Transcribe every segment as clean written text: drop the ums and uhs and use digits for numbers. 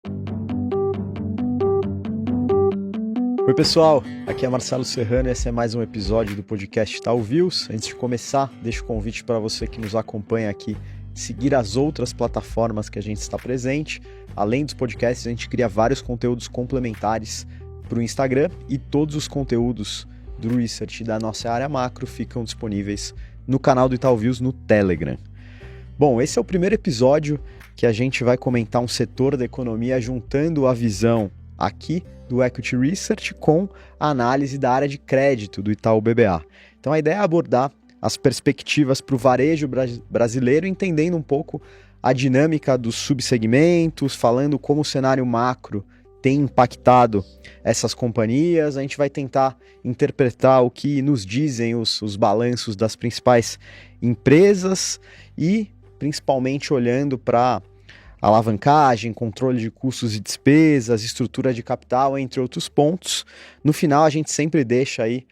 Oi pessoal, aqui é Marcelo Serrano e esse é mais um episódio do podcast Talviews. Antes de começar, deixo o convite para você que nos acompanha aqui seguir as outras plataformas que a gente está presente. Além dos podcasts, a gente cria vários conteúdos complementares para o Instagram e todos os conteúdos do research da nossa área macro ficam disponíveis no canal do Talviews no Telegram. Bom, esse é o primeiro episódio que a gente vai comentar um setor da economia juntando a visão aqui do Equity Research com a análise da área de crédito do Itaú BBA. Então a ideia é abordar as perspectivas para o varejo brasileiro, entendendo um pouco a dinâmica dos subsegmentos, falando como o cenário macro tem impactado essas companhias. A gente vai tentar interpretar o que nos dizem os balanços das principais empresas e principalmente olhando para alavancagem, controle de custos e despesas, estrutura de capital, entre outros pontos. No final, a gente sempre deixa aí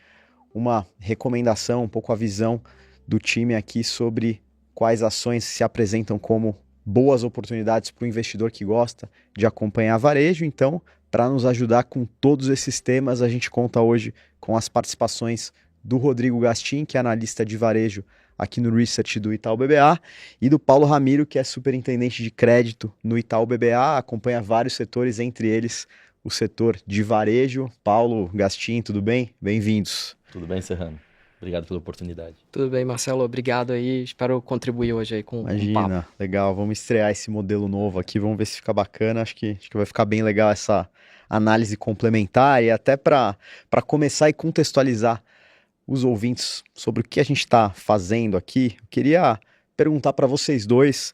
uma recomendação, um pouco a visão do time aqui sobre quais ações se apresentam como boas oportunidades para o investidor que gosta de acompanhar varejo. Então, para nos ajudar com todos esses temas, a gente conta hoje com as participações do Rodrigo Gastin, que é analista de varejo aqui no Research do Itaú BBA, e do Paulo Ramiro, que é superintendente de crédito no Itaú BBA, acompanha vários setores, entre eles o setor de varejo. Paulo, Gastin, tudo bem? Bem-vindos. Tudo bem, Serrano? Obrigado pela oportunidade. Tudo bem, Marcelo. Obrigado aí. Espero contribuir hoje aí com o papo. Imagina, legal. Vamos estrear esse modelo novo aqui, vamos ver se fica bacana. Acho que vai ficar bem legal essa análise complementar e até para começar e contextualizar os ouvintes sobre o que a gente está fazendo aqui. Eu queria perguntar para vocês dois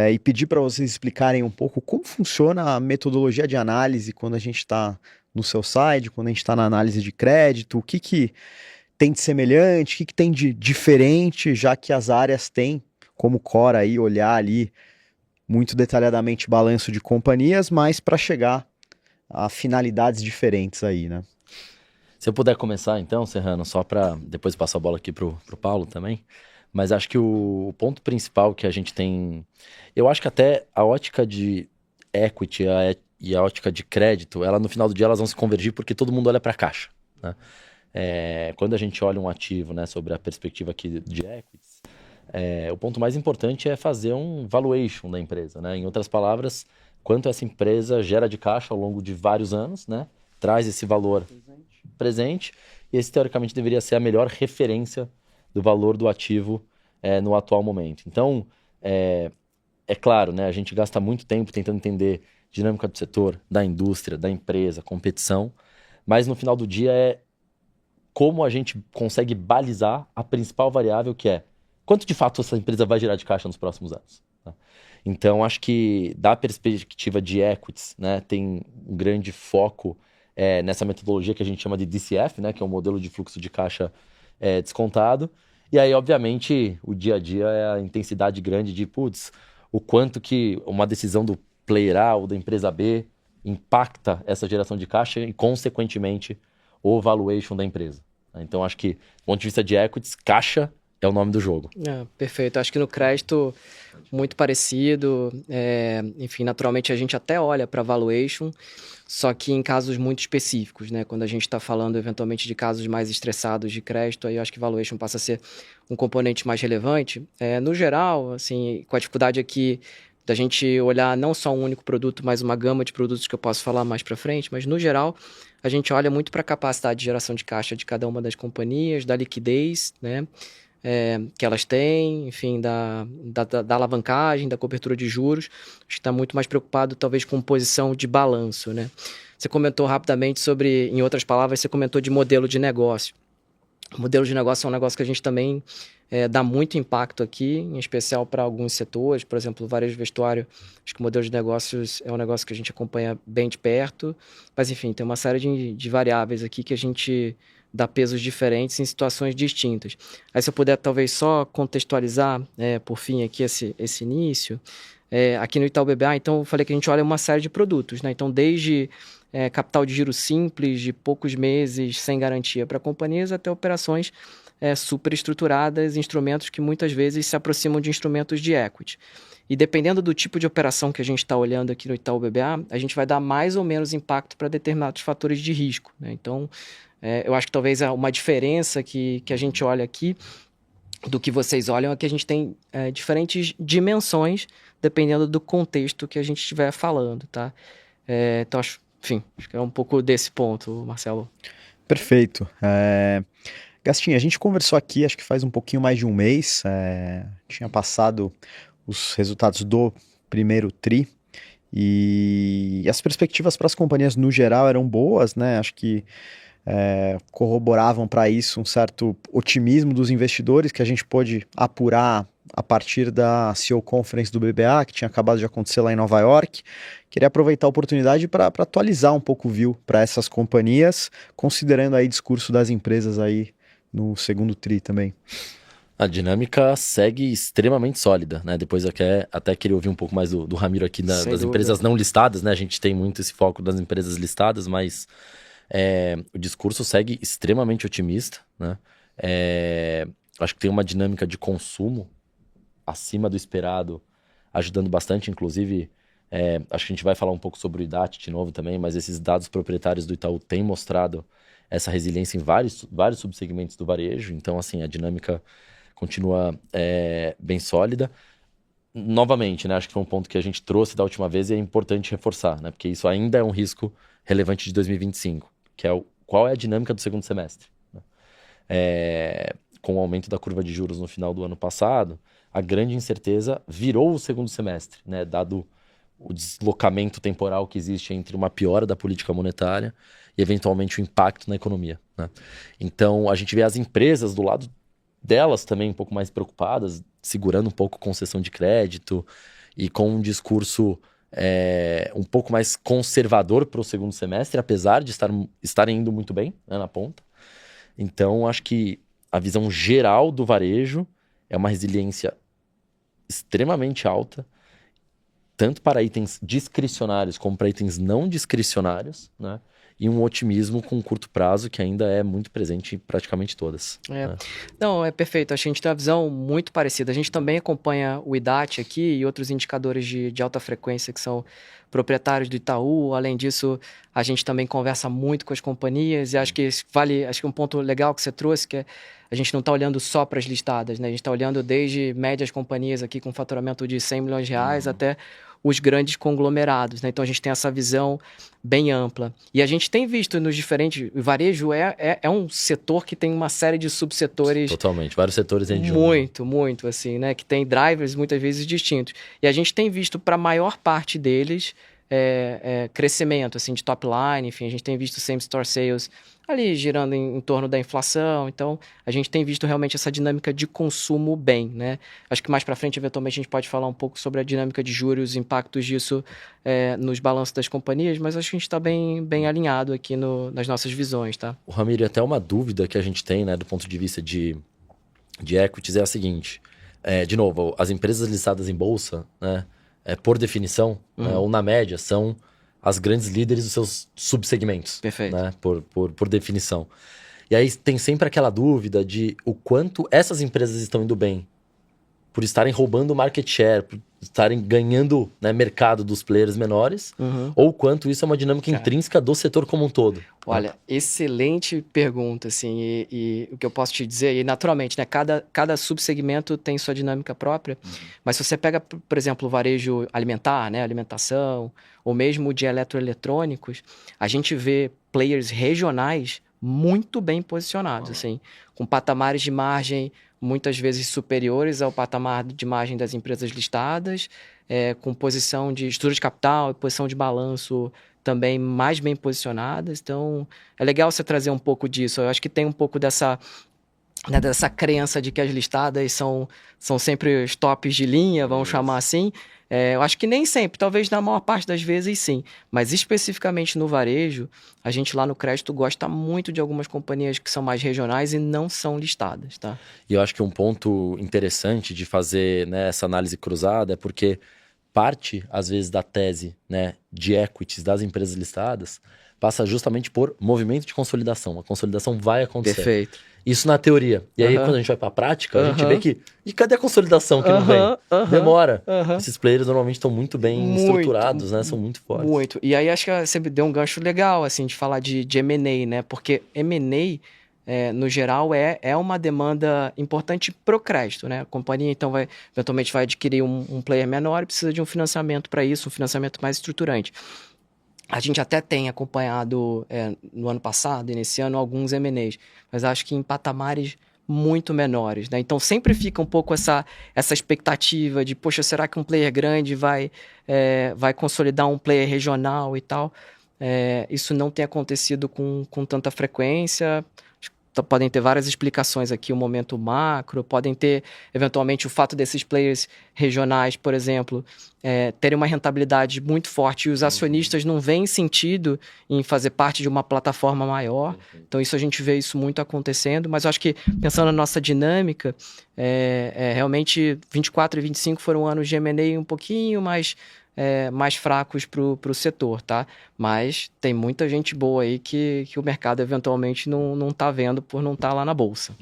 e pedir para vocês explicarem um pouco como funciona a metodologia de análise quando a gente está no seu site, quando a gente está na análise de crédito, o que tem de semelhante, o que tem de diferente, já que as áreas têm como core aí olhar ali muito detalhadamente balanço de companhias, mas para chegar a finalidades diferentes aí, né? Se eu puder começar então, Serrano, só para depois passar a bola aqui pro Paulo também, mas acho que o ponto principal que a gente tem, eu acho que até a ótica de equity e a ótica de crédito, ela no final do dia elas vão se convergir porque todo mundo olha para a caixa, né? Quando a gente olha um ativo, né, sobre a perspectiva aqui de equities, o ponto mais importante é fazer um valuation da empresa, né? Em outras palavras, quanto essa empresa gera de caixa ao longo de vários anos, né? Traz esse valor presente, e esse teoricamente deveria ser a melhor referência do valor do ativo no atual momento. Então, é claro, né, a gente gasta muito tempo tentando entender dinâmica do setor, da indústria, da empresa, competição, mas no final do dia é como a gente consegue balizar a principal variável, que é quanto de fato essa empresa vai gerar de caixa nos próximos anos. Tá? Então, acho que da perspectiva de equities, né, tem um grande foco nessa metodologia que a gente chama de DCF, né, que é um modelo de fluxo de caixa descontado. E aí, obviamente, o dia a dia é a intensidade grande de, o quanto que uma decisão do player A ou da empresa B impacta essa geração de caixa e, consequentemente, o valuation da empresa. Então, acho que, do ponto de vista de equities, caixa é o nome do jogo. Perfeito. Acho que no crédito, muito parecido. Enfim, naturalmente, a gente até olha para valuation, só que em casos muito específicos, né? Quando a gente está falando, eventualmente, de casos mais estressados de crédito, aí eu acho que valuation passa a ser um componente mais relevante. No geral, assim, com a dificuldade aqui da gente olhar não só um único produto, mas uma gama de produtos que eu posso falar mais para frente, mas, no geral, a gente olha muito para a capacidade de geração de caixa de cada uma das companhias, da liquidez, né? Que elas têm, enfim, da alavancagem, da cobertura de juros. Acho que está muito mais preocupado, talvez, com posição de balanço, né? Você comentou rapidamente sobre, em outras palavras, você comentou de modelo de negócio. O modelo de negócio é um negócio que a gente também dá muito impacto aqui, em especial para alguns setores. Por exemplo, o varejo vestuário, acho que o modelo de negócios é um negócio que a gente acompanha bem de perto. Mas, enfim, tem uma série de variáveis aqui que a gente dá pesos diferentes em situações distintas. Aí, se eu puder, talvez, só contextualizar, por fim, aqui esse início. Aqui no Itaú BBA, então, eu falei que a gente olha uma série de produtos, né? Então, desde capital de giro simples, de poucos meses, sem garantia para companhias, até operações super estruturadas, instrumentos que muitas vezes se aproximam de instrumentos de equity. e dependendo do tipo de operação que a gente está olhando aqui no Itaú BBA, a gente vai dar mais ou menos impacto para determinados fatores de risco, né? Então, eu acho que talvez uma diferença que a gente olha aqui do que vocês olham é que a gente tem diferentes dimensões dependendo do contexto que a gente estiver falando, tá? Então, acho que é um pouco desse ponto, Marcelo. Perfeito. Gastinho, a gente conversou aqui, acho que faz um pouquinho mais de um mês, tinha passado os resultados do primeiro TRI, e as perspectivas para as companhias no geral eram boas, né? Acho que corroboravam para isso um certo otimismo dos investidores que a gente pôde apurar a partir da CEO Conference do BBA, que tinha acabado de acontecer lá em Nova York. Queria aproveitar a oportunidade para atualizar um pouco o view para essas companhias, considerando aí o discurso das empresas aí no segundo TRI também. A dinâmica segue extremamente sólida, né? Depois eu até queria ouvir um pouco mais do Ramiro aqui das empresas não listadas, né? A gente tem muito esse foco das empresas listadas, mas o discurso segue extremamente otimista, né? Acho que tem uma dinâmica de consumo acima do esperado, ajudando bastante, inclusive, acho que a gente vai falar um pouco sobre o IDAT de novo também, mas esses dados proprietários do Itaú têm mostrado essa resiliência em vários subsegmentos do varejo, então, assim, a dinâmica continua bem sólida. Novamente, né, acho que foi um ponto que a gente trouxe da última vez e é importante reforçar, né, porque isso ainda é um risco relevante de 2025, que é qual é a dinâmica do segundo semestre, né? Com o aumento da curva de juros no final do ano passado, a grande incerteza virou o segundo semestre, né, dado o deslocamento temporal que existe entre uma piora da política monetária e, eventualmente, o impacto na economia, né? Então, a gente vê as empresas do lado delas também um pouco mais preocupadas, segurando um pouco concessão de crédito e com um discurso um pouco mais conservador para o segundo semestre, apesar de estarem indo muito bem, né, na ponta. Então, acho que a visão geral do varejo é uma resiliência extremamente alta, tanto para itens discricionários como para itens não discricionários, né? E um otimismo com curto prazo que ainda é muito presente em praticamente todas. Né? Não, é perfeito. A gente tem uma visão muito parecida. A gente também acompanha o IDAT aqui e outros indicadores de alta frequência que são proprietários do Itaú. Além disso, a gente também conversa muito com as companhias e acho que um ponto legal que você trouxe, que a gente não está olhando só para as listadas, né? A gente está olhando desde médias companhias aqui com faturamento de 100 milhões de reais até os grandes conglomerados, né? Então a gente tem essa visão bem ampla. E a gente tem visto nos diferentes... O varejo é um setor que tem uma série de subsetores... Totalmente, vários setores em de muito, assim, né? Que tem drivers muitas vezes distintos. E a gente tem visto para a maior parte deles crescimento, assim, de top line, enfim, a gente tem visto same store sales ali girando em torno da inflação, então a gente tem visto realmente essa dinâmica de consumo bem, né? Acho que mais para frente, eventualmente, a gente pode falar um pouco sobre a dinâmica de juros, os impactos disso nos balanços das companhias, mas acho que a gente está bem alinhado aqui nas nossas visões, tá? O Ramiro, até uma dúvida que a gente tem, né, do ponto de vista de equities é a seguinte, de novo, as empresas listadas em bolsa, né, por definição, né, ou na média, são as grandes líderes dos seus subsegmentos. Perfeito. Né, por definição. E aí tem sempre aquela dúvida de o quanto essas empresas estão indo bem por estarem roubando market share, por estarem ganhando, né, mercado dos players menores, ou o quanto isso é uma dinâmica intrínseca do setor como um todo. Olha, excelente pergunta, assim, e o que eu posso te dizer, e naturalmente, né, cada subsegmento tem sua dinâmica própria, mas se você pega, por exemplo, o varejo alimentar, né, alimentação, ou mesmo de eletroeletrônicos, a gente vê players regionais muito bem posicionados, assim, com patamares de margem muitas vezes superiores ao patamar de margem das empresas listadas, com posição de estrutura de capital e posição de balanço também mais bem posicionadas. Então, é legal você trazer um pouco disso. Eu acho que tem um pouco dessa crença de que as listadas são sempre os tops de linha, vamos chamar assim. Eu acho que nem sempre, talvez na maior parte das vezes sim, mas especificamente no varejo, a gente lá no crédito gosta muito de algumas companhias que são mais regionais e não são listadas, tá? E eu acho que um ponto interessante de fazer, né, essa análise cruzada é porque parte, às vezes, da tese, né, de equities das empresas listadas passa justamente por movimento de consolidação. A consolidação vai acontecer. Perfeito. Isso na teoria. E aí, quando a gente vai pra prática, a gente vê que... E cadê a consolidação que não vem? Demora. Esses players normalmente estão muito bem estruturados, né? São muito fortes. Muito. E aí, acho que você deu um gancho legal, assim, de falar de M&A, né? Porque M&A, no geral, é uma demanda importante pro crédito, né? A companhia, então, eventualmente vai adquirir um player menor e precisa de um financiamento para isso, um financiamento mais estruturante. A gente até tem acompanhado no ano passado e nesse ano alguns M&As, mas acho que em patamares muito menores, né? Então sempre fica um pouco essa expectativa de, poxa, será que um player grande vai consolidar um player regional e tal? Isso não tem acontecido com tanta frequência. Podem ter várias explicações aqui, o momento macro, podem ter, eventualmente, o fato desses players regionais, por exemplo, terem uma rentabilidade muito forte e os acionistas não veem sentido em fazer parte de uma plataforma maior. Então, isso a gente vê isso muito acontecendo, mas eu acho que, pensando na nossa dinâmica, realmente 24 e 25 foram anos de M&A um pouquinho mais fracos para o setor, tá? Mas tem muita gente boa aí que o mercado eventualmente não está vendo por não estar lá na bolsa.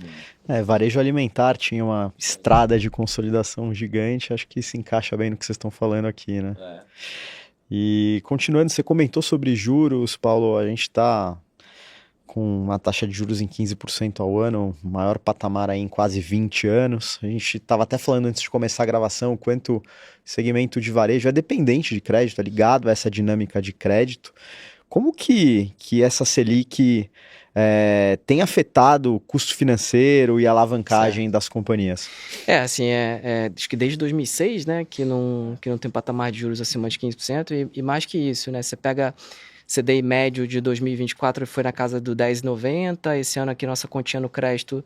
Varejo alimentar tinha uma estrada de consolidação gigante, acho que se encaixa bem no que vocês estão falando aqui, né? E continuando, você comentou sobre juros, Paulo, a gente está com uma taxa de juros em 15% ao ano, maior patamar aí em quase 20 anos. A gente estava até falando antes de começar a gravação o quanto o segmento de varejo é dependente de crédito, é ligado a essa dinâmica de crédito. Como que essa Selic tem afetado o custo financeiro e a alavancagem das companhias? Acho que desde 2006, né, que não tem patamar de juros acima de 15%, e mais que isso, né, você pega... CDI médio de 2024 foi na casa do 10,90. Esse ano aqui nossa continha no crédito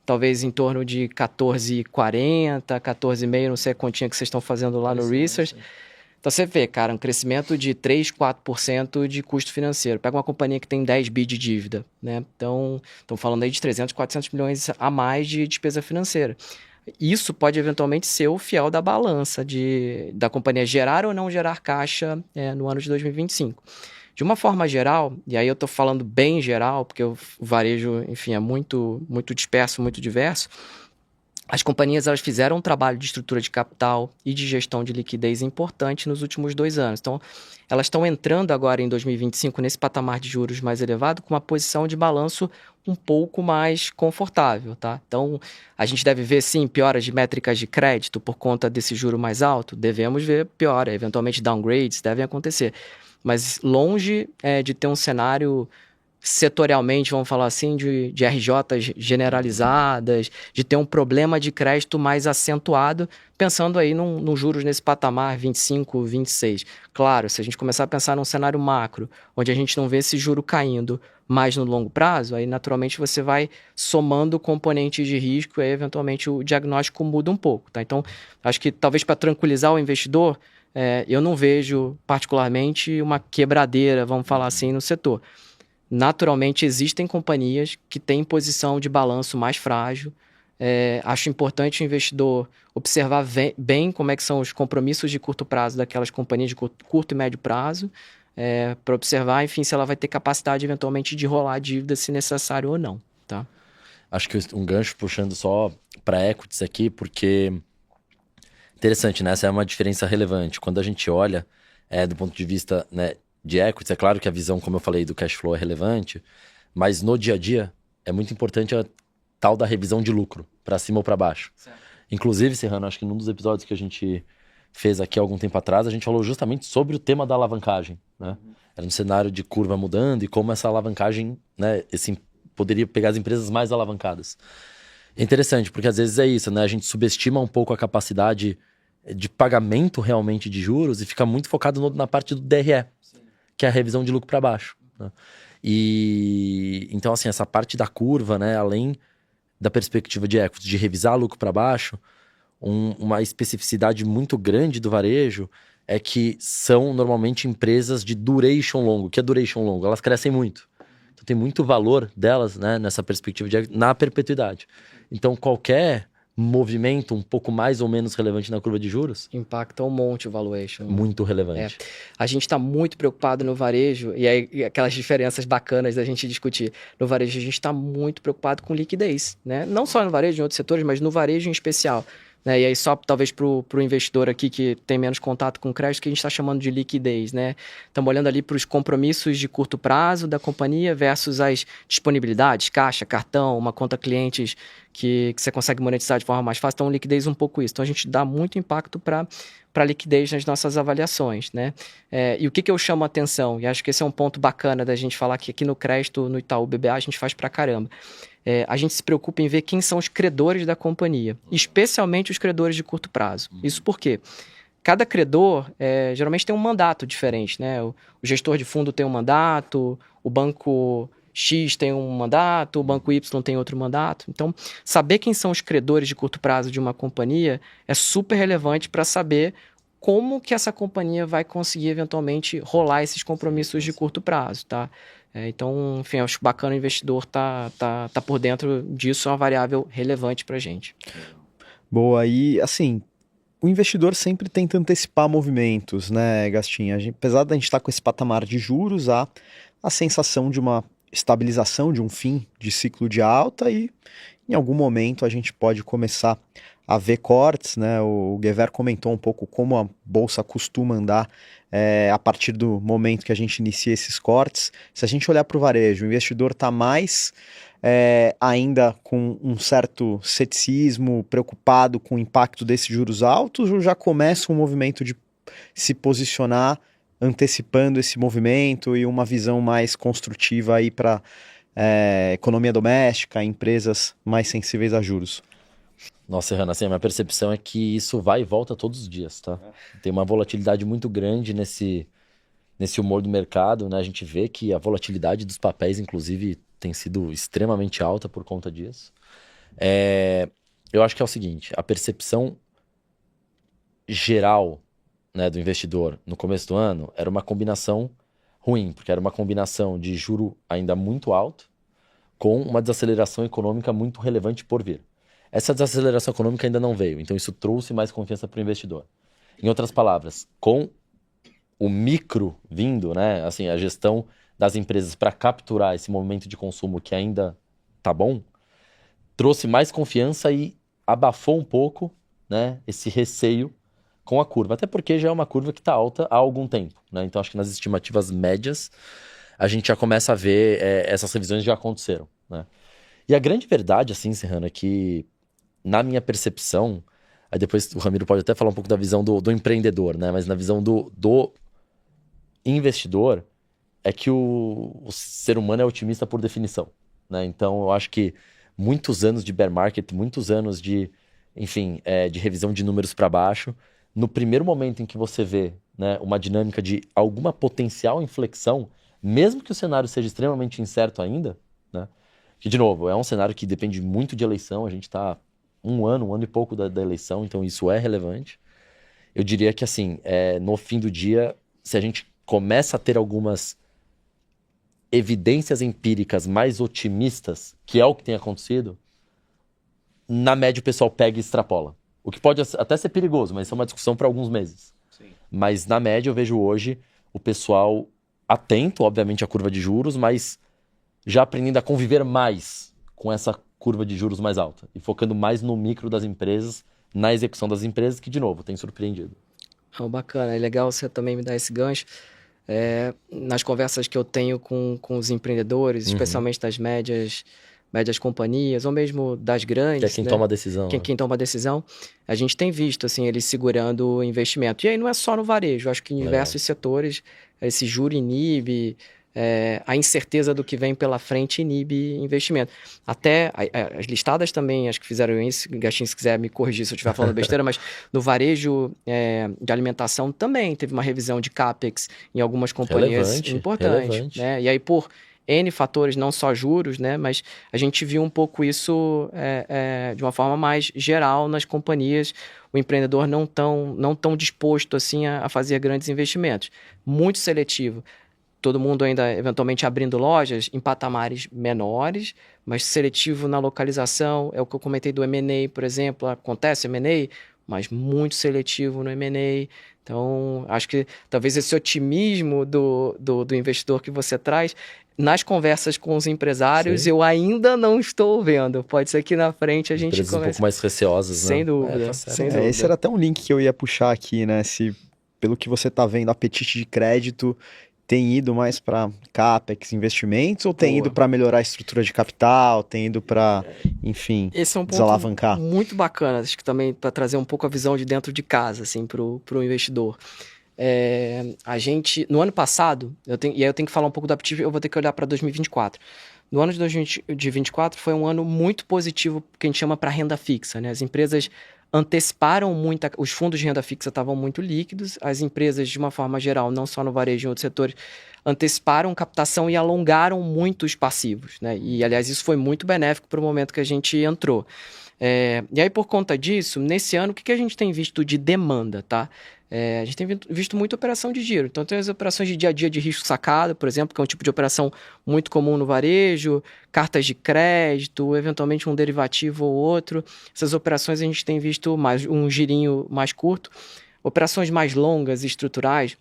talvez em torno de 14,40, 14,5, não sei a continha que vocês estão fazendo lá no Research. Então você vê, cara, um crescimento de 3, 4% de custo financeiro. Pega uma companhia que tem 10 bi de dívida, né? Então, estão falando aí de 300, 400 milhões a mais de despesa financeira. Isso pode eventualmente ser o fiel da balança da companhia gerar ou não gerar caixa no ano de 2025. De uma forma geral, e aí eu estou falando bem geral, porque o varejo, enfim, é muito, muito disperso, muito diverso, as companhias elas fizeram um trabalho de estrutura de capital e de gestão de liquidez importante nos últimos 2 anos. Então, elas estão entrando agora em 2025 nesse patamar de juros mais elevado com uma posição de balanço um pouco mais confortável, tá? Então, a gente deve ver, sim, pioras de métricas de crédito por conta desse juro mais alto? Devemos ver piora, eventualmente downgrades devem acontecer. Mas longe de ter um cenário setorialmente, vamos falar assim, de RJs generalizadas, de ter um problema de crédito mais acentuado, pensando aí num juros nesse patamar 25, 26. Claro, se a gente começar a pensar num cenário macro, onde a gente não vê esse juro caindo mais no longo prazo, aí naturalmente você vai somando componentes de risco e aí eventualmente o diagnóstico muda um pouco, tá? Então, acho que talvez para tranquilizar o investidor, eu não vejo particularmente uma quebradeira, vamos falar assim, no setor. Naturalmente, existem companhias que têm posição de balanço mais frágil. Acho importante o investidor observar bem como é que são os compromissos de curto prazo daquelas companhias de curto e médio prazo, para observar, enfim, se ela vai ter capacidade, eventualmente, de rolar a dívida se necessário ou não. Tá? Acho que um gancho puxando só para equities aqui, porque... Interessante, né? Essa é uma diferença relevante. Quando a gente olha do ponto de vista, né, de equities, é claro que a visão, como eu falei, do cash flow é relevante, mas no dia a dia é muito importante a tal da revisão de lucro, para cima ou para baixo. Certo. Inclusive, Serrano, acho que num dos episódios que a gente fez aqui há algum tempo atrás, a gente falou justamente sobre o tema da alavancagem, né? Era um cenário de curva mudando e como essa alavancagem, né, poderia pegar as empresas mais alavancadas. É interessante, porque às vezes é isso, né? A gente subestima um pouco a capacidade de pagamento realmente de juros e fica muito focado na parte do DRE, sim, que é a revisão de lucro para baixo, né? E então, assim, essa parte da curva, né, além da perspectiva de equity, de revisar lucro para baixo, uma especificidade muito grande do varejo é que são normalmente empresas de duration longo. O que é duration longo? Elas crescem muito. Então tem muito valor delas, né, nessa perspectiva na perpetuidade. Então qualquer movimento um pouco mais ou menos relevante na curva de juros? Impacta um monte o valuation. Muito relevante. A gente está muito preocupado no varejo, e aí aquelas diferenças bacanas da gente discutir. No varejo, a gente está muito preocupado com liquidez, né? Não só no varejo, em outros setores, mas no varejo em especial. Né? E aí só talvez para o investidor aqui que tem menos contato com crédito, que a gente está chamando de liquidez, né? Estamos olhando ali para os compromissos de curto prazo da companhia versus as disponibilidades, caixa, cartão, uma conta clientes que você consegue monetizar de forma mais fácil. Então, liquidez é um pouco isso. Então, a gente dá muito impacto para liquidez nas nossas avaliações, né? E o que eu chamo a atenção? E acho que esse é um ponto bacana da gente falar que aqui no crédito, no Itaú BBA, a gente faz pra caramba. A gente se preocupa em ver quem são os credores da companhia, especialmente os credores de curto prazo. Isso porque cada credor geralmente tem um mandato diferente, né? O gestor de fundo tem um mandato, o banco X tem um mandato, o banco Y tem outro mandato. Então, saber quem são os credores de curto prazo de uma companhia é super relevante para saber como que essa companhia vai conseguir eventualmente rolar esses compromissos de curto prazo, tá? Então, enfim, eu acho bacana o investidor tá por dentro disso, é uma variável relevante para a gente. Boa, e assim, o investidor sempre tenta antecipar movimentos, né, Gastinha? Apesar da gente estar com esse patamar de juros, há a sensação de uma estabilização, de um fim de ciclo de alta e em algum momento a gente pode começar a ver cortes, né? O Gever comentou um pouco como a bolsa costuma andar a partir do momento que a gente inicia esses cortes. Se a gente olhar para o varejo, o investidor está mais ainda com um certo ceticismo, preocupado com o impacto desses juros altos, ou já começa um movimento de se posicionar antecipando esse movimento e uma visão mais construtiva aí para economia doméstica, empresas mais sensíveis a juros? Nossa, Serrano, assim, a minha percepção é que isso vai e volta todos os dias, tá? Tem uma volatilidade muito grande nesse humor do mercado, né? A gente vê que a volatilidade dos papéis, inclusive, tem sido extremamente alta por conta disso. Eu acho que é o seguinte, a percepção geral, né, do investidor no começo do ano era uma combinação ruim, porque era uma combinação de juro ainda muito alto com uma desaceleração econômica muito relevante por vir. Essa desaceleração econômica ainda não veio, então isso trouxe mais confiança para o investidor. Em outras palavras, com o micro vindo, né, assim, a gestão das empresas para capturar esse movimento de consumo que ainda tá bom, trouxe mais confiança e abafou um pouco, né, esse receio com a curva, até porque já é uma curva que está alta há algum tempo, né? Então acho que nas estimativas médias a gente já começa a ver essas revisões já aconteceram, né? E a grande verdade, assim, Serrano, é que na minha percepção, aí depois o Ramiro pode até falar um pouco da visão do empreendedor, né? Mas na visão do investidor é que o ser humano é otimista por definição, né? Então eu acho que muitos anos de bear market, muitos anos de, enfim, de revisão de números para baixo, no primeiro momento em que você vê, né, uma dinâmica de alguma potencial inflexão, mesmo que o cenário seja extremamente incerto ainda, né, que, de novo, é um cenário que depende muito de eleição, a gente está um ano e pouco da eleição, então isso é relevante. Eu diria que, assim, no fim do dia, se a gente começa a ter algumas evidências empíricas mais otimistas, que é o que tem acontecido, na média o pessoal pega e extrapola. O que pode até ser perigoso, mas isso é uma discussão para alguns meses. Sim. Mas na média eu vejo hoje o pessoal atento, obviamente, à curva de juros, mas já aprendendo a conviver mais com essa curva de juros mais alta e focando mais no micro das empresas, na execução das empresas, que, de novo, tem surpreendido. Bacana, é legal você também me dar esse gancho. Nas conversas que eu tenho com os empreendedores, especialmente das médias companhias, ou mesmo das grandes, que é quem, né, toma a decisão. Quem toma a decisão, a gente tem visto assim, eles segurando o investimento. E aí não é só no varejo, acho que em diversos setores, esse juro inibe, a incerteza do que vem pela frente inibe investimento. Até as listadas também, acho que fizeram isso, Gastinho, se quiser me corrigir se eu estiver falando besteira, mas no varejo de alimentação também teve uma revisão de CAPEX em algumas companhias importantes. Né? E aí, por N fatores, não só juros, né? Mas a gente viu um pouco isso de uma forma mais geral nas companhias, o empreendedor não tão disposto assim a fazer grandes investimentos, muito seletivo. todo mundo ainda eventualmente abrindo lojas em patamares menores, mas seletivo na localização. É o que eu comentei do M&A, por exemplo. Acontece M&A, mas muito seletivo no M&A. Então, acho que talvez esse otimismo do investidor que você traz, nas conversas com os empresários, Sim. eu ainda não estou vendo. Pode ser que na frente a gente Empresas comece... um pouco mais receosas, né? Sem dúvida, Tá certo. sem dúvida. Esse era até um link que eu ia puxar aqui, né? Se, pelo que você está vendo, apetite de crédito tem ido mais para CAPEX, investimentos, ou tem ido para melhorar a estrutura de capital, tem ido para, enfim, esse é um ponto desalavancar? muito bacana, acho que também para trazer um pouco a visão de dentro de casa, assim, para o investidor. A gente, no ano passado, e aí eu tenho que falar um pouco do apetite, eu vou ter que olhar para 2024. No ano de 2024 foi um ano muito positivo, que a gente chama para renda fixa, né? As empresas anteciparam muito, os fundos de renda fixa estavam muito líquidos, as empresas, de uma forma geral, não só no varejo, em outros setores, anteciparam captação e alongaram muito os passivos, né? E, aliás, isso foi muito benéfico para o momento que a gente entrou. E aí, por conta disso, nesse ano, o que a gente tem visto de demanda, tá? A gente tem visto muita operação de giro. Então, tem as operações de dia a dia de risco sacado, por exemplo, que é um tipo de operação muito comum no varejo, cartas de crédito, eventualmente um derivativo ou outro. Essas operações a gente tem visto mais um girinho mais curto. Operações mais longas e estruturais,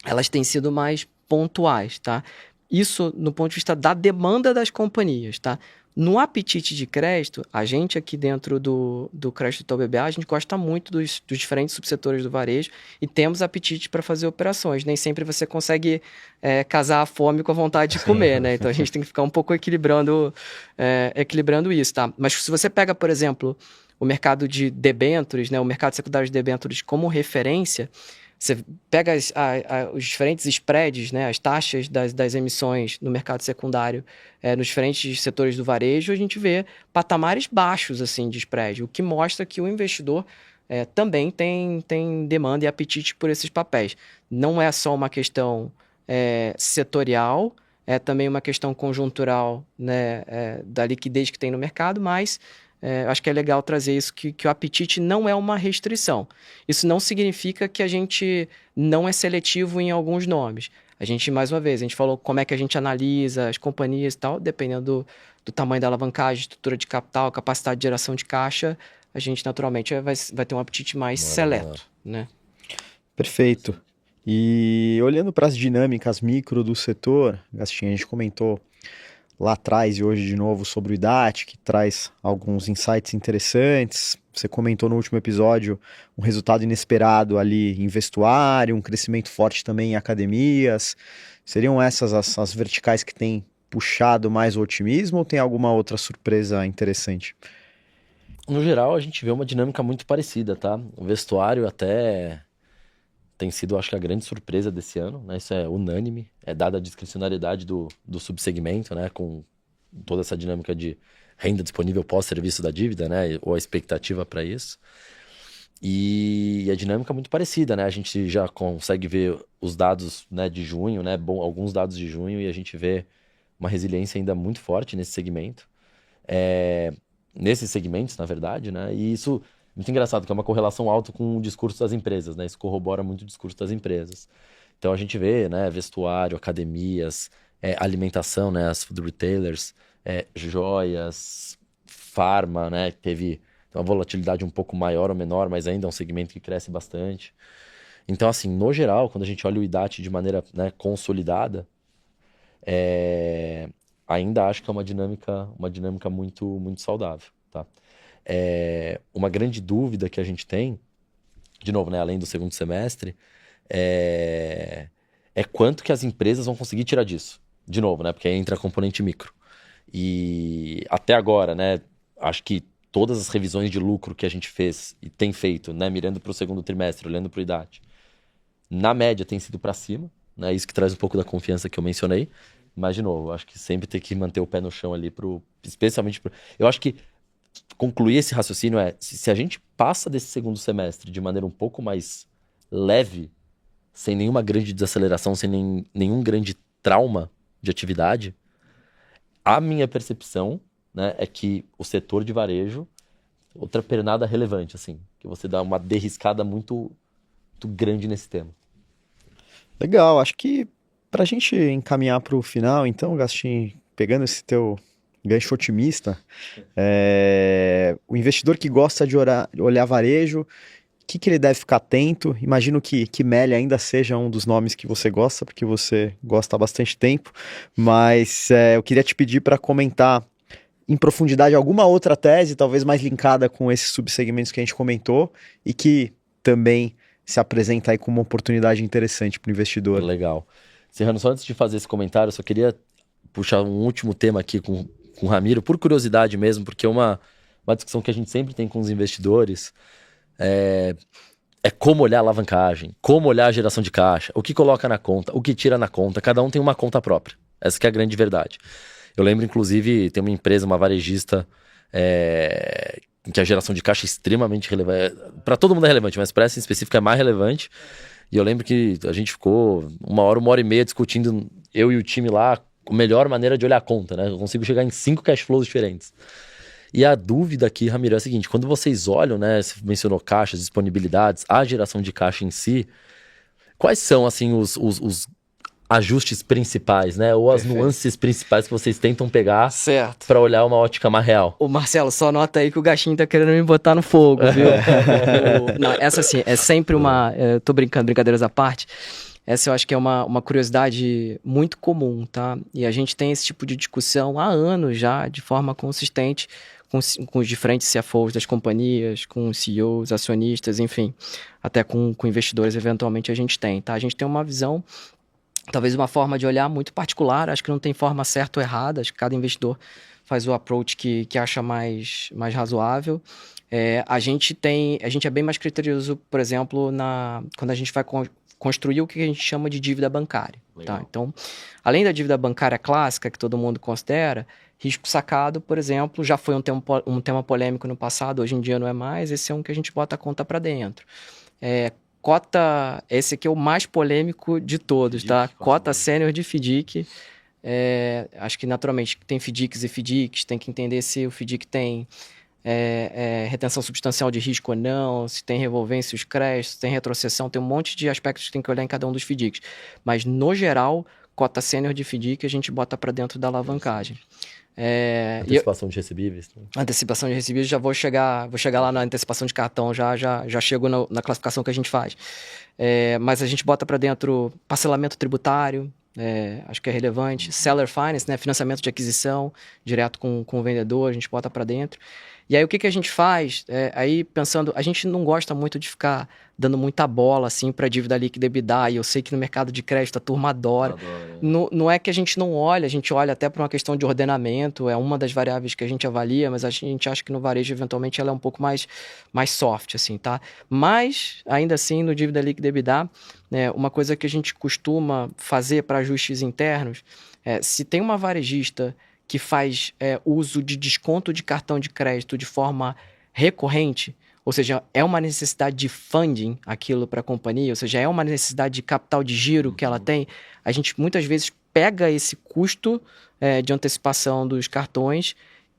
elas têm sido mais pontuais, tá? Isso no ponto de vista da demanda das companhias, tá? No apetite de crédito, a gente aqui dentro do crédito Itaú BBA, a gente gosta muito dos diferentes subsetores do varejo e temos apetite para fazer operações. Nem sempre você consegue casar a fome com a vontade de comer, né? Então a gente tem que ficar um pouco equilibrando isso, tá? Mas se você pega, por exemplo, o mercado de debêntures, né? O mercado secundário de debêntures como referência, você pega os diferentes spreads, né, as taxas das emissões no mercado secundário, nos diferentes setores do varejo, a gente vê patamares baixos assim, de spread, o que mostra que o investidor também tem demanda e apetite por esses papéis. Não é só uma questão setorial, é também uma questão conjuntural, né, da liquidez que tem no mercado, mas... acho que é legal trazer isso, que o apetite não é uma restrição. Isso não significa que a gente não é seletivo em alguns nomes. A gente, mais uma vez, a gente falou como é que a gente analisa as companhias e tal, dependendo do tamanho da alavancagem, estrutura de capital, capacidade de geração de caixa, a gente naturalmente vai ter um apetite mais seleto, né? Perfeito. E olhando para as dinâmicas micro do setor, Gastinho, a gente comentou lá atrás e hoje de novo sobre o IDAT, que traz alguns insights interessantes. Você comentou no último episódio um resultado inesperado ali em vestuário, um crescimento forte também em academias. Seriam essas as verticais que têm puxado mais o otimismo ou tem alguma outra surpresa interessante? No geral, a gente vê uma dinâmica muito parecida, tá? O vestuário até tem sido, acho que, a grande surpresa desse ano, né? Isso é unânime, dada a discricionariedade do subsegmento, né? Com toda essa dinâmica de renda disponível pós-serviço da dívida, né? Ou a expectativa para isso. E a dinâmica é muito parecida, né? A gente já consegue ver os dados, né, de junho, né? Alguns dados de junho, e a gente vê uma resiliência ainda muito forte nesse segmento. Nesses segmentos, na verdade, né? E isso... muito engraçado, que é uma correlação alta com o discurso das empresas, né? Isso corrobora muito o discurso das empresas. Então a gente vê, né, vestuário, academias, alimentação, né, as food retailers, joias, farma, né, que teve uma volatilidade um pouco maior ou menor, mas ainda é um segmento que cresce bastante. Então, assim, no geral, quando a gente olha o IDAT de maneira, né, consolidada, ainda acho que é uma dinâmica muito, muito saudável, tá? Uma grande dúvida que a gente tem, de novo, né, além do segundo semestre, é quanto que as empresas vão conseguir tirar disso. De novo, né, porque aí entra a componente micro. E até agora, né, acho que todas as revisões de lucro que a gente fez e tem feito, né, mirando para o segundo trimestre, olhando para o IDAT, na média tem sido para cima, né, isso que traz um pouco da confiança que eu mencionei. Mas, de novo, acho que sempre tem que manter o pé no chão ali, especialmente... Eu acho que concluir esse raciocínio se a gente passa desse segundo semestre de maneira um pouco mais leve, sem nenhuma grande desaceleração, sem nenhum grande trauma de atividade, a minha percepção, né, é que o setor de varejo, outra pernada relevante, assim, que você dá uma derriscada muito, muito grande nesse tema. Legal, acho que Para a gente encaminhar para o final, então, Gastin, pegando esse teu gancho otimista, o investidor que gosta de olhar varejo, o que ele deve ficar atento? Imagino que Meli ainda seja um dos nomes que você gosta, porque você gosta há bastante tempo, mas eu queria te pedir para comentar em profundidade alguma outra tese, talvez mais linkada com esses subsegmentos que a gente comentou, e que também se apresenta aí como uma oportunidade interessante para o investidor. Legal. Serrano, só antes de fazer esse comentário, eu só queria puxar um último tema aqui com o Ramiro, por curiosidade mesmo, porque uma discussão que a gente sempre tem com os investidores é como olhar a alavancagem, como olhar a geração de caixa, o que coloca na conta, o que tira na conta, cada um tem uma conta própria. Essa que é a grande verdade. Eu lembro, inclusive, tem uma empresa, uma varejista, em que a geração de caixa é extremamente relevante. Para todo mundo é relevante, mas para essa em específico é mais relevante. E eu lembro que a gente ficou uma hora e meia discutindo, eu e o time lá, a melhor maneira de olhar a conta, né? Eu consigo chegar em 5 cash flows diferentes. E a dúvida aqui, Ramiro, é a seguinte: quando vocês olham, né? Você mencionou caixas, disponibilidades, a geração de caixa em si, quais são, assim, os ajustes principais, né? Ou as nuances principais que vocês tentam pegar para olhar uma ótica mais real? Ô Marcelo, só nota aí que o Gastinho tá querendo me botar no fogo, viu? Não, essa assim, é sempre uma... tô brincando, brincadeiras à parte. Essa eu acho que é uma curiosidade muito comum, tá? E a gente tem esse tipo de discussão há anos já, de forma consistente, com os diferentes CFOs das companhias, com os CEOs, acionistas, enfim, até com investidores, eventualmente a gente tem, tá? A gente tem uma visão, talvez uma forma de olhar muito particular, acho que não tem forma certa ou errada, acho que cada investidor faz o approach que acha mais razoável. A gente é bem mais criterioso, por exemplo, quando a gente vai construir o que a gente chama de dívida bancária. Tá? Então, além da dívida bancária clássica, que todo mundo considera, risco sacado, por exemplo, já foi um tema polêmico no passado, hoje em dia não é mais, esse é um que a gente bota a conta para dentro. Cota, esse aqui é o mais polêmico de todos, tá? Cota sênior de FDIC. Acho que naturalmente tem FDICs e FDICs, tem que entender se o FDIC tem retenção substancial de risco ou não, se tem revolvência os créditos, se tem retrocessão, tem um monte de aspectos que tem que olhar em cada um dos FDICs. Mas, no geral, cota sênior de FDIC a gente bota para dentro da alavancagem. Antecipação de recebíveis. Antecipação de recebíveis, vou chegar lá na antecipação de cartão, já chego na classificação que a gente faz. Mas a gente bota para dentro parcelamento tributário, acho que é relevante, seller finance, né, financiamento de aquisição, direto com o vendedor, a gente bota para dentro. E aí o que a gente faz, aí pensando, a gente não gosta muito de ficar dando muita bola assim para dívida líquida EBITDA, e eu sei que no mercado de crédito a turma adora. Não é que a gente não olha, a gente olha até por uma questão de ordenamento, é uma das variáveis que a gente avalia, mas a gente acha que no varejo eventualmente ela é um pouco mais soft, assim, tá? Mas, ainda assim, no dívida líquida EBITDA, uma coisa que a gente costuma fazer para ajustes internos, se tem uma varejista que faz uso de desconto de cartão de crédito de forma recorrente, ou seja, é uma necessidade de funding aquilo para a companhia, ou seja, é uma necessidade de capital de giro que ela tem, a gente muitas vezes pega esse custo de antecipação dos cartões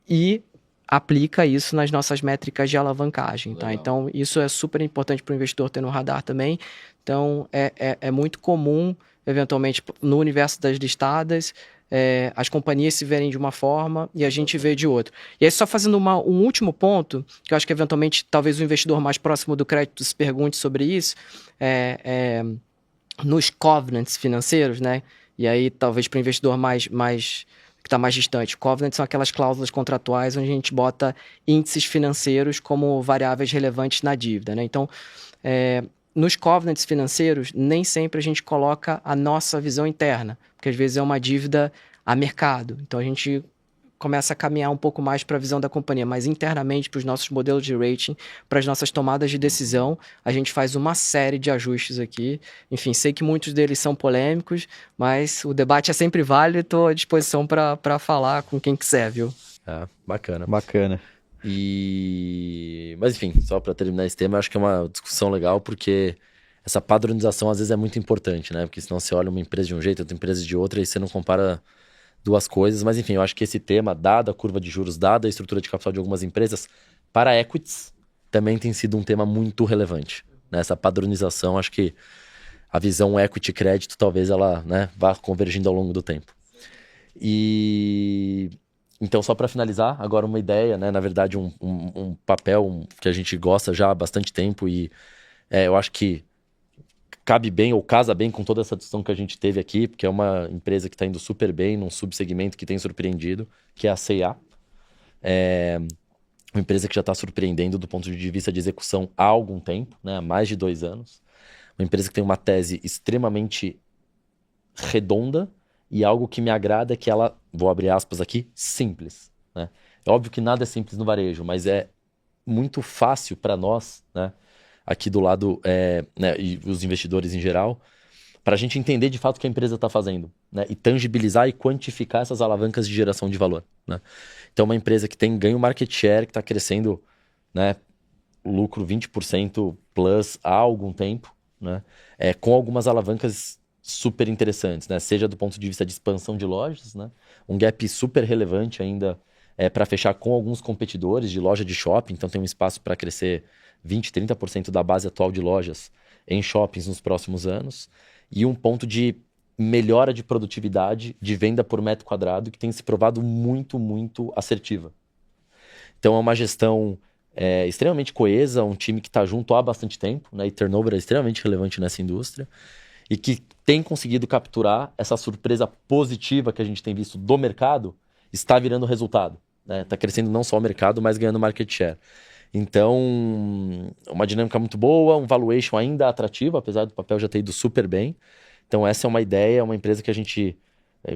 e aplica isso nas nossas métricas de alavancagem, tá? Então, isso é super importante para o investidor ter no radar também. Então, é muito comum, eventualmente, no universo das listadas, as companhias se verem de uma forma e a gente vê de outra. E aí, só fazendo um último ponto, que eu acho que eventualmente talvez o investidor mais próximo do crédito se pergunte sobre isso, nos covenants financeiros, né? E aí talvez para o investidor que está mais distante. Covenants são aquelas cláusulas contratuais onde a gente bota índices financeiros como variáveis relevantes na dívida, né? Então, nos covenants financeiros, nem sempre a gente coloca a nossa visão interna, porque às vezes é uma dívida a mercado. Então, a gente começa a caminhar um pouco mais para a visão da companhia, mas internamente para os nossos modelos de rating, para as nossas tomadas de decisão, a gente faz uma série de ajustes aqui. Enfim, sei que muitos deles são polêmicos, mas o debate é sempre válido e estou à disposição para falar com quem quiser, viu? Bacana. Mas enfim, só para terminar esse tema, eu acho que é uma discussão legal, porque essa padronização às vezes é muito importante, né? Porque senão você olha uma empresa de um jeito, outra empresa de outra, e você não compara duas coisas. Mas enfim, eu acho que esse tema, dada a curva de juros, dada a estrutura de capital de algumas empresas, para equities, também tem sido um tema muito relevante, né? Essa padronização, acho que a visão equity crédito talvez ela, né, vá convergindo ao longo do tempo. E então, só para finalizar, agora uma ideia, né, na verdade um papel que a gente gosta já há bastante tempo e eu acho que cabe bem ou casa bem com toda essa discussão que a gente teve aqui, porque é uma empresa que está indo super bem num subsegmento que tem surpreendido, que é a C&A. Uma empresa que já está surpreendendo do ponto de vista de execução há algum tempo, né, há mais de 2 anos. Uma empresa que tem uma tese extremamente redonda e algo que me agrada é que ela, vou abrir aspas aqui, simples. Né? É óbvio que nada é simples no varejo, mas é muito fácil para nós, né, aqui do lado, né, e os investidores em geral, para a gente entender de fato o que a empresa está fazendo, né, e tangibilizar e quantificar essas alavancas de geração de valor. Né? Então, uma empresa que tem ganho market share, que está crescendo, né, o lucro 20% plus há algum tempo, né, com algumas alavancas super interessantes, né, seja do ponto de vista de expansão de lojas, né, um gap super relevante ainda para fechar com alguns competidores de loja de shopping, então tem um espaço para crescer 20%, 30% da base atual de lojas em shoppings nos próximos anos, e um ponto de melhora de produtividade de venda por metro quadrado que tem se provado muito, muito assertiva. Então é uma gestão extremamente coesa, um time que está junto há bastante tempo, né, e turnover é extremamente relevante nessa indústria, e que tem conseguido capturar essa surpresa positiva que a gente tem visto do mercado, está virando resultado. Está crescendo não só o mercado, mas ganhando market share. Então, uma dinâmica muito boa, um valuation ainda atrativo, apesar do papel já ter ido super bem. Então, essa é uma ideia, uma empresa que a gente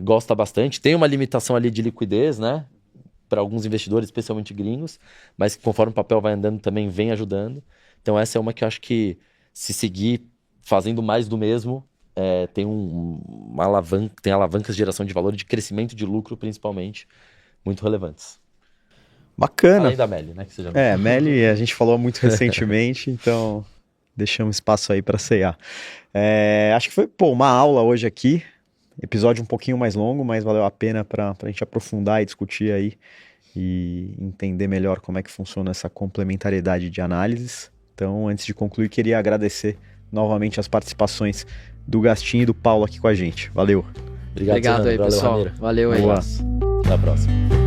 gosta bastante. Tem uma limitação ali de liquidez, né, para alguns investidores, especialmente gringos, mas conforme o papel vai andando também vem ajudando. Então, essa é uma que eu acho que, se seguir fazendo mais do mesmo, tem uma alavanca, tem alavancas de geração de valor e de crescimento de lucro, principalmente, muito relevantes. Bacana. Além da Meli, né? Que você já Meli a gente falou muito recentemente, então deixamos espaço aí para C&A. Acho que foi uma aula hoje aqui, episódio um pouquinho mais longo, mas valeu a pena para a gente aprofundar e discutir aí e entender melhor como é que funciona essa complementariedade de análises. Então, antes de concluir, queria agradecer novamente as participações do Gastinho e do Paulo aqui com a gente. Valeu. Obrigado aí, valeu, pessoal. Ramiro. Valeu aí. Boa. Até a próxima.